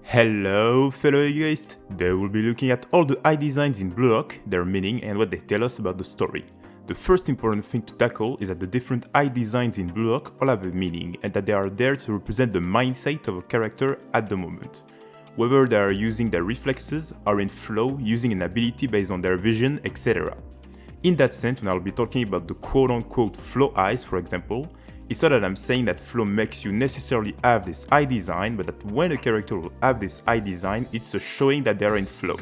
Hello fellow egoists! Today we'll be looking at all the eye designs in Blue Lock, their meaning and what they tell us about the story. The first important thing to tackle is that the different eye designs in Blue Lock all have a meaning and that they are there to represent the mindset of a character at the moment. Whether they are using their reflexes or in flow, using an ability based on their vision, etc. In that sense, when I'll be talking about the quote-unquote flow eyes, for example, it's not that I'm saying that flow makes you necessarily have this eye design, but that when a character will have this eye design, it's a showing that they are in flow.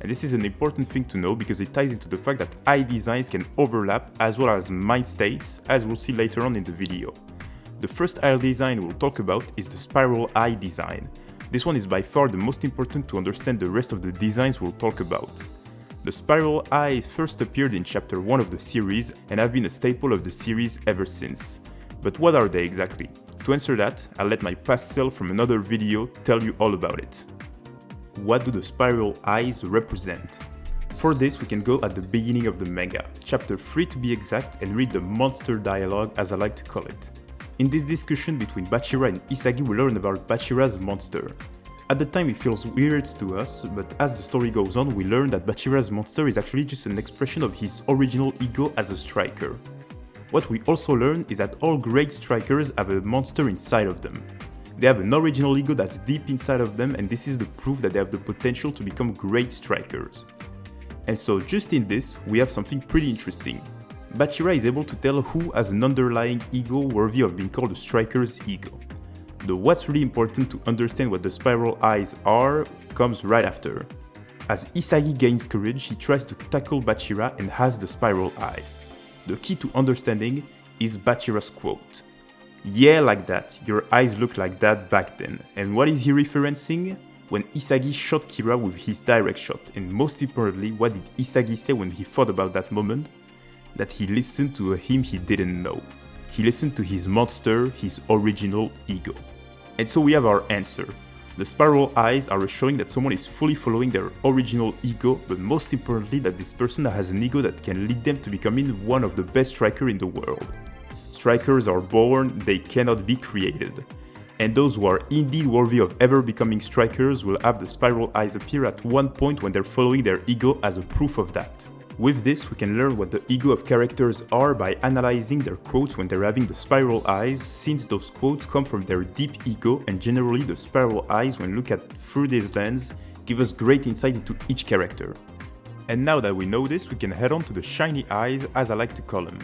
And this is an important thing to know because it ties into the fact that eye designs can overlap as well as mind states, as we'll see later on in the video. The first eye design we'll talk about is the spiral eye design. This one is by far the most important to understand the rest of the designs we'll talk about. The spiral eyes first appeared in chapter 1 of the series and have been a staple of the series ever since. But what are they exactly? To answer that, I'll let my past self from another video tell you all about it. What do the spiral eyes represent? For this, we can go at the beginning of the manga, chapter 3 to be exact, and read the monster dialogue as I like to call it. In this discussion between Bachira and Isagi, we learn about Bachira's monster. At the time it feels weird to us, but as the story goes on, we learn that Bachira's monster is actually just an expression of his original ego as a striker. What we also learn is that all great strikers have a monster inside of them. They have an original ego that's deep inside of them, and this is the proof that they have the potential to become great strikers. And so just in this, we have something pretty interesting. Bachira is able to tell who has an underlying ego worthy of being called a striker's ego. Though what's really important to understand what the spiral eyes are comes right after. As Isagi gains courage, he tries to tackle Bachira and has the spiral eyes. The key to understanding is Bachira's quote. "Yeah, like that, your eyes looked like that back then." And what is he referencing? When Isagi shot Kira with his direct shot, and most importantly, what did Isagi say when he thought about that moment? That he listened to a him he didn't know. He listened to his monster, his original ego. And so we have our answer. The spiral eyes are showing that someone is fully following their original ego, but most importantly that this person has an ego that can lead them to becoming one of the best strikers in the world. Strikers are born, they cannot be created. And those who are indeed worthy of ever becoming strikers will have the spiral eyes appear at one point when they're following their ego as a proof of that. With this, we can learn what the ego of characters are by analyzing their quotes when they're having the spiral eyes, since those quotes come from their deep ego, and generally the spiral eyes, when looked at through this lens, give us great insight into each character. And now that we know this, we can head on to the shiny eyes, as I like to call them.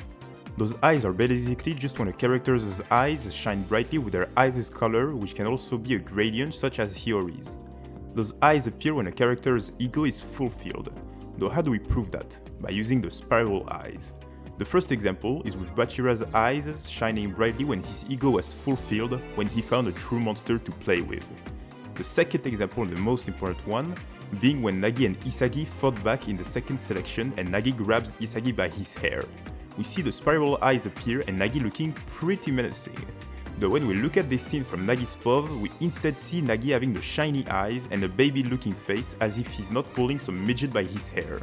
Those eyes are basically just when a character's eyes shine brightly with their eyes' color, which can also be a gradient such as Hiyori's. Those eyes appear when a character's ego is fulfilled. Though how do we prove that? By using the spiral eyes. The first example is with Bachira's eyes shining brightly when his ego was fulfilled when he found a true monster to play with. The second example, and the most important one, being when Nagi and Isagi fought back in the second selection and Nagi grabs Isagi by his hair. We see the spiral eyes appear and Nagi looking pretty menacing. Though when we look at this scene from Nagi's POV, we instead see Nagi having the shiny eyes and a baby-looking face as if he's not pulling some midget by his hair.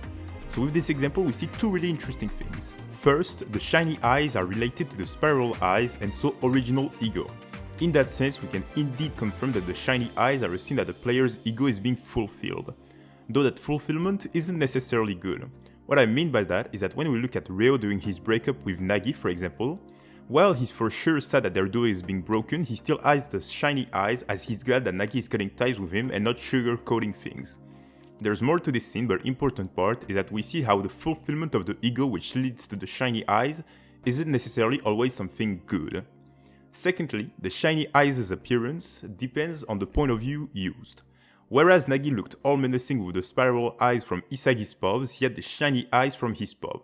So with this example, we see two really interesting things. First, the shiny eyes are related to the spiral eyes and so original ego. In that sense, we can indeed confirm that the shiny eyes are a sign that the player's ego is being fulfilled. Though that fulfillment isn't necessarily good. What I mean by that is that when we look at Ryo during his breakup with Nagi, for example, while he's for sure sad that their duo is being broken, he still has the shiny eyes as he's glad that Nagi is cutting ties with him and not sugarcoating things. There's more to this scene, but important part is that we see how the fulfillment of the ego which leads to the shiny eyes isn't necessarily always something good. Secondly, the shiny eyes' appearance depends on the point of view used. Whereas Nagi looked all menacing with the spiral eyes from Isagi's POVs, he had the shiny eyes from his POV.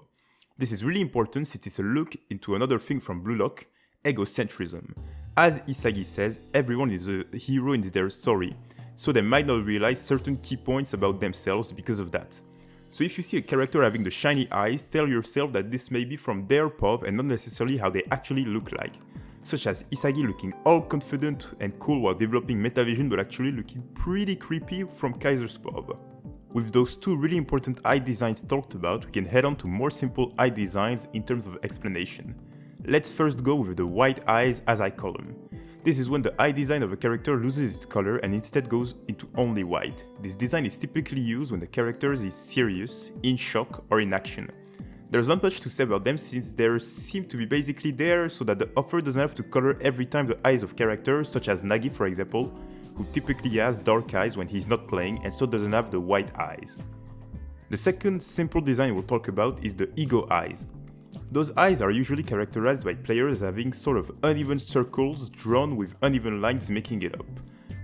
This is really important since it's a look into another thing from Blue Lock, egocentrism. As Isagi says, everyone is a hero in their story, so they might not realize certain key points about themselves because of that. So if you see a character having the shiny eyes, tell yourself that this may be from their POV and not necessarily how they actually look like. Such as Isagi looking all confident and cool while developing metavision but actually looking pretty creepy from Kaiser's POV. With those two really important eye designs talked about, we can head on to more simple eye designs in terms of explanation. Let's first go with the white eyes as I call them. This is when the eye design of a character loses its color and instead goes into only white. This design is typically used when the character is serious, in shock, or in action. There's not much to say about them since they seem to be basically there so that the author doesn't have to color every time the eyes of characters, such as Nagi for example, who typically has dark eyes when he's not playing and so doesn't have the white eyes. The second simple design we'll talk about is the ego eyes. Those eyes are usually characterized by players having sort of uneven circles drawn with uneven lines making it up.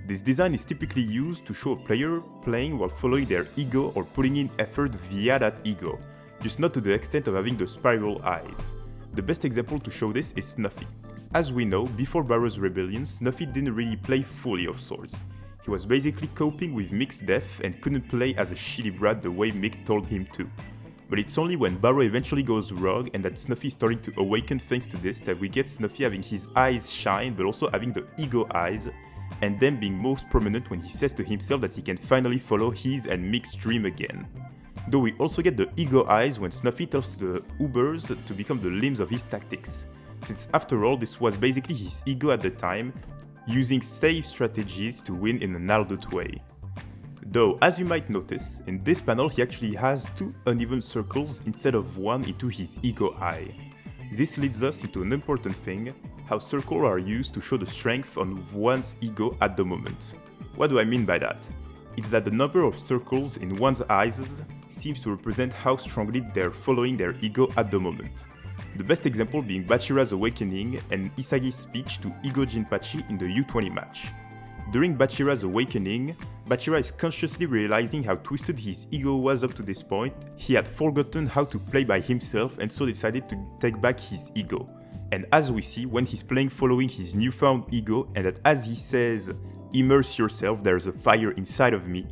This design is typically used to show a player playing while following their ego or putting in effort via that ego, just not to the extent of having the spiral eyes. The best example to show this is Snuffy. As we know, before Barrow's Rebellion, Snuffy didn't really play fully of sorts. He was basically coping with Mick's death and couldn't play as a shitty brat the way Mick told him to. But it's only when Barrow eventually goes rogue and that Snuffy is starting to awaken thanks to this that we get Snuffy having his eyes shine but also having the ego eyes, and them being most prominent when he says to himself that he can finally follow his and Mick's dream again. Though we also get the ego eyes when Snuffy tells the Ubers to become the limbs of his tactics, since after all this was basically his ego at the time, using safe strategies to win in an adult way. Though, as you might notice, in this panel he actually has two uneven circles instead of one into his ego eye. This leads us into an important thing, how circles are used to show the strength on one's ego at the moment. What do I mean by that? It's that the number of circles in one's eyes seems to represent how strongly they're following their ego at the moment. The best example being Bachira's awakening and Isagi's speech to Ego Jinpachi in the U20 match. During Bachira's awakening, Bachira is consciously realizing how twisted his ego was up to this point. He had forgotten how to play by himself and so decided to take back his ego. And as we see, when he's playing following his newfound ego and that as he says, "Immerse yourself, there's a fire inside of me,"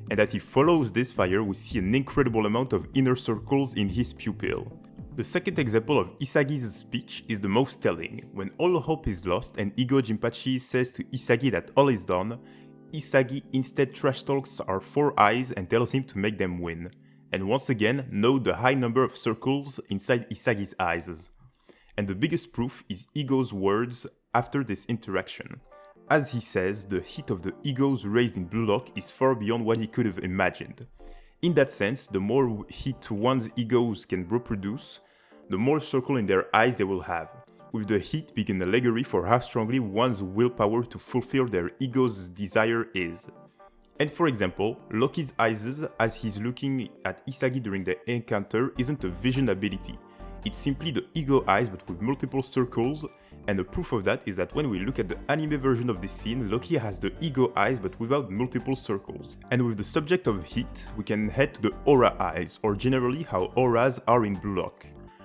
and that he follows this fire, we see an incredible amount of inner circles in his pupil. The second example of Isagi's speech is the most telling. When all hope is lost and Ego Jinpachi says to Isagi that all is done, Isagi instead trash talks our four eyes and tells him to make them win. And once again, note the high number of circles inside Isagi's eyes. And the biggest proof is Ego's words after this interaction. As he says, the heat of the egos raised in Blue Lock is far beyond what he could have imagined. In that sense, the more heat one's egos can reproduce, the more circle in their eyes they will have, with the heat being an allegory for how strongly one's willpower to fulfill their ego's desire is. And for example, Loki's eyes as he's looking at Isagi during the encounter isn't a vision ability, it's simply the ego eyes but with multiple circles, and the proof of that is that when we look at the anime version of this scene, Loki has the ego eyes but without multiple circles. And with the subject of heat, we can head to the aura eyes, or generally how auras are in Blue Lock.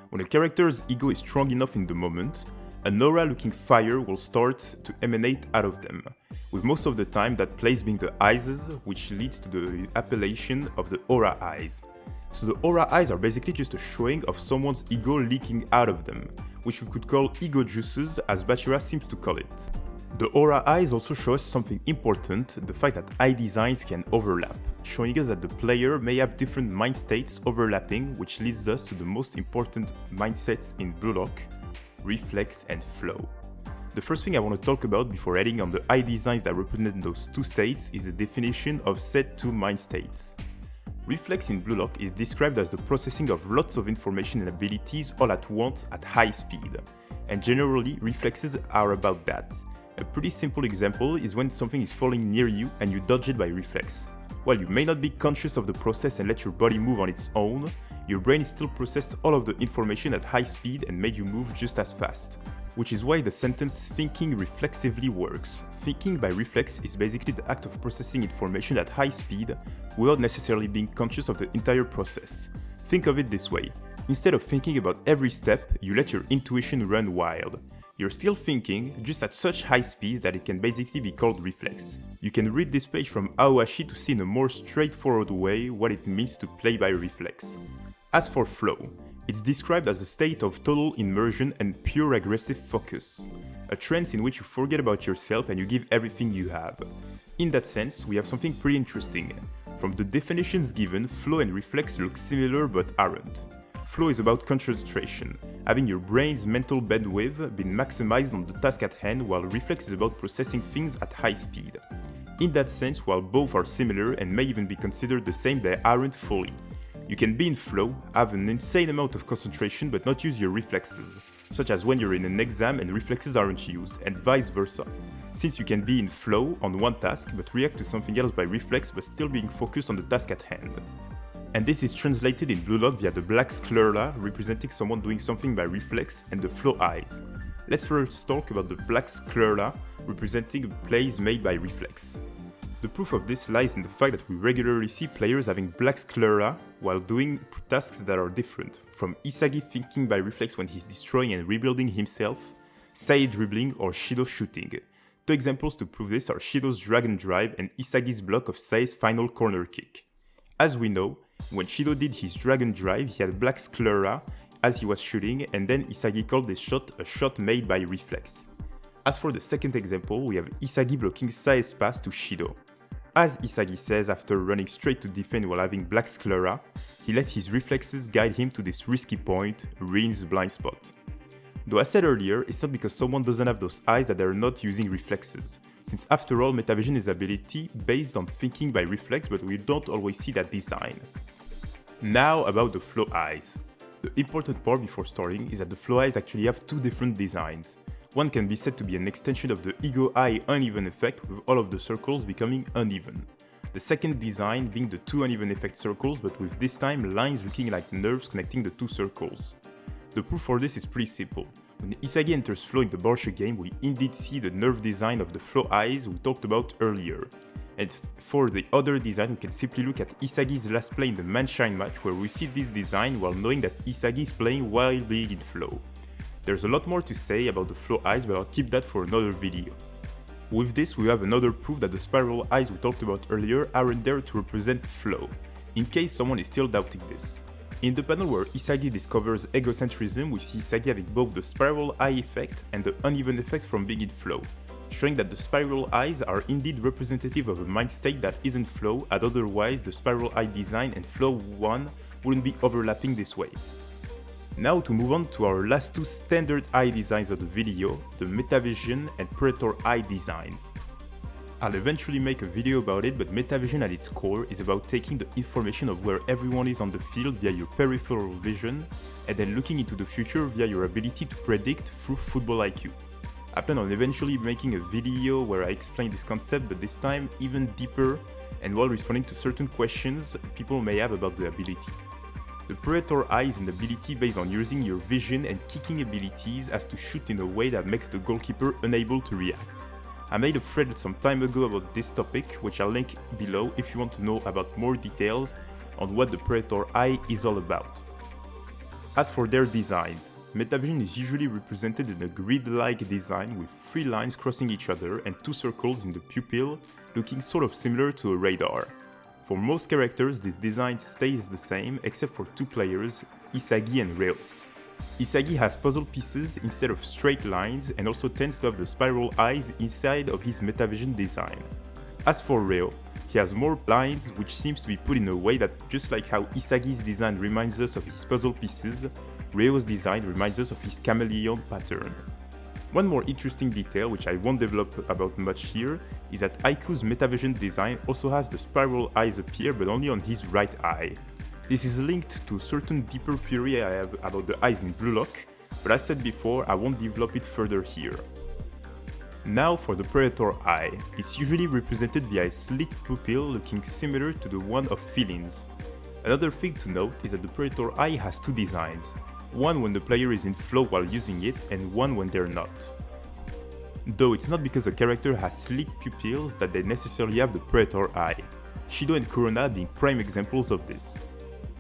When a character's ego is strong enough in the moment, an aura-looking fire will start to emanate out of them, with most of the time that place being the eyes, which leads to the appellation of the aura eyes. So the aura eyes are basically just a showing of someone's ego leaking out of them, which we could call ego juices as Bachira seems to call it. The aura eyes also show us something important, the fact that eye designs can overlap, showing us that the player may have different mind states overlapping, which leads us to the most important mindsets in Blue Lock, Reflex and Flow. The first thing I want to talk about before heading on the eye designs that represent those two states is the definition of said two mind states. Reflex in Blue Lock is described as the processing of lots of information and abilities all at once at high speed, and generally reflexes are about that. A pretty simple example is when something is falling near you and you dodge it by reflex. While you may not be conscious of the process and let your body move on its own, your brain still processed all of the information at high speed and made you move just as fast. Which is why the sentence thinking reflexively works. Thinking by reflex is basically the act of processing information at high speed without necessarily being conscious of the entire process. Think of it this way. Instead of thinking about every step, you let your intuition run wild. You're still thinking, just at such high speeds that it can basically be called reflex. You can read this page from Aoashi to see in a more straightforward way what it means to play by reflex. As for flow, it's described as a state of total immersion and pure aggressive focus, a trance in which you forget about yourself and you give everything you have. In that sense, we have something pretty interesting. From the definitions given, flow and reflex look similar but aren't. Flow is about concentration, having your brain's mental bandwidth being maximized on the task at hand, while Reflex is about processing things at high speed. In that sense, while both are similar and may even be considered the same, they aren't fully. You can be in flow, have an insane amount of concentration but not use your reflexes, such as when you're in an exam and reflexes aren't used, and vice versa, since you can be in flow on one task but react to something else by reflex but still being focused on the task at hand. And this is translated in Blue Lock via the black sclera representing someone doing something by reflex and the flow eyes. Let's first talk about the black sclera representing plays made by reflex. The proof of this lies in the fact that we regularly see players having black sclera while doing tasks that are different, from Isagi thinking by reflex when he's destroying and rebuilding himself, Sae dribbling, or Shido shooting. Two examples to prove this are Shido's Dragon Drive and Isagi's block of Sae's final corner kick. As we know, when Shido did his Dragon Drive, he had black sclera as he was shooting, and then Isagi called this shot a shot made by reflex. As for the second example, we have Isagi blocking Sae's pass to Shido. As Isagi says after running straight to defend while having black sclera, he let his reflexes guide him to this risky point, Rin's blind spot. Though I said earlier, it's not because someone doesn't have those eyes that they're not using reflexes, since after all metavision is ability based on thinking by reflex, but we don't always see that design. Now about the flow eyes. The important part before starting is that the flow eyes actually have two different designs. One can be said to be an extension of the ego eye uneven effect, with all of the circles becoming uneven. The second design being the two uneven effect circles, but with this time lines looking like nerves connecting the two circles. The proof for this is pretty simple. When Isagi enters flow in the Borsche game, we indeed see the nerve design of the flow eyes we talked about earlier. And for the other design, we can simply look at Isagi's last play in the Manshine match, where we see this design while knowing that Isagi is playing while being in flow. There's a lot more to say about the flow eyes, but I'll keep that for another video. With this, we have another proof that the spiral eyes we talked about earlier aren't there to represent flow, in case someone is still doubting this. In the panel where Isagi discovers egocentrism, we see Isagi having both the spiral eye effect and the uneven effect from being in flow, showing that the spiral eyes are indeed representative of a mind state that isn't flow, as otherwise the spiral eye design and flow 1 wouldn't be overlapping this way. Now to move on to our last two standard eye designs of the video, the Metavision and Predator eye designs. I'll eventually make a video about it, but Metavision at its core is about taking the information of where everyone is on the field via your peripheral vision, and then looking into the future via your ability to predict through football IQ. I plan on eventually making a video where I explain this concept, but this time even deeper and while responding to certain questions people may have about the ability. The Predator eye is an ability based on using your vision and kicking abilities as to shoot in a way that makes the goalkeeper unable to react. I made a thread some time ago about this topic, which I'll link below if you want to know about more details on what the Predator eye is all about. As for their designs, Metavision is usually represented in a grid-like design with 3 lines crossing each other and 2 circles in the pupil, looking sort of similar to a radar. For most characters, this design stays the same except for 2 players, Isagi and Ryo. Isagi has puzzle pieces instead of straight lines and also tends to have the spiral eyes inside of his Metavision design. As for Ryo, he has more lines which seems to be put in a way that, just like how Isagi's design reminds us of his puzzle pieces, Ryo's design reminds us of his chameleon pattern. One more interesting detail, which I won't develop about much here, is that Aiku's Metavision design also has the spiral eyes appear, but only on his right eye. This is linked to a certain deeper theory I have about the eyes in Blue Lock, but as said before, I won't develop it further here. Now for the Predator eye. It's usually represented via a slit pupil looking similar to the one of felines. Another thing to note is that the Predator eye has 2 designs, one when the player is in flow while using it and one when they're not. Though it's not because a character has slit pupils that they necessarily have the Predator eye, Shido and Kurona being prime examples of this.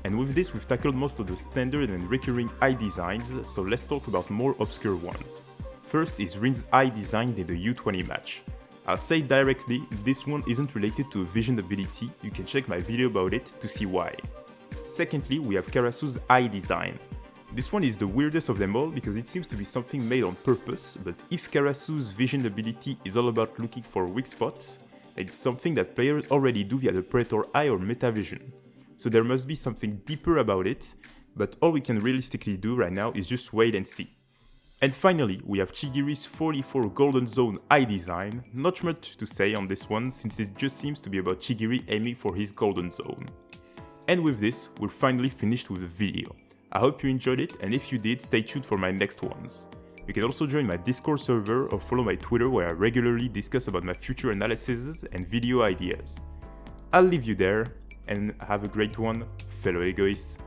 And with this we've tackled most of the standard and recurring eye designs, so let's talk about more obscure ones. First is Rin's eye design in the U20 match. I'll say directly, this one isn't related to a vision ability, you can check my video about it to see why. Secondly, we have Karasu's eye design. This one is the weirdest of them all because it seems to be something made on purpose, but if Karasu's vision ability is all about looking for weak spots, it's something that players already do via the Predator eye or Metavision. So there must be something deeper about it, but all we can realistically do right now is just wait and see. And finally, we have Chigiri's 44 Golden Zone eye design. Not much to say on this one, since it just seems to be about Chigiri aiming for his Golden Zone. And with this, we're finally finished with the video. I hope you enjoyed it, and if you did, stay tuned for my next ones. You can also join my Discord server or follow my Twitter where I regularly discuss about my future analyses and video ideas. I'll leave you there, and have a great one, fellow egoists.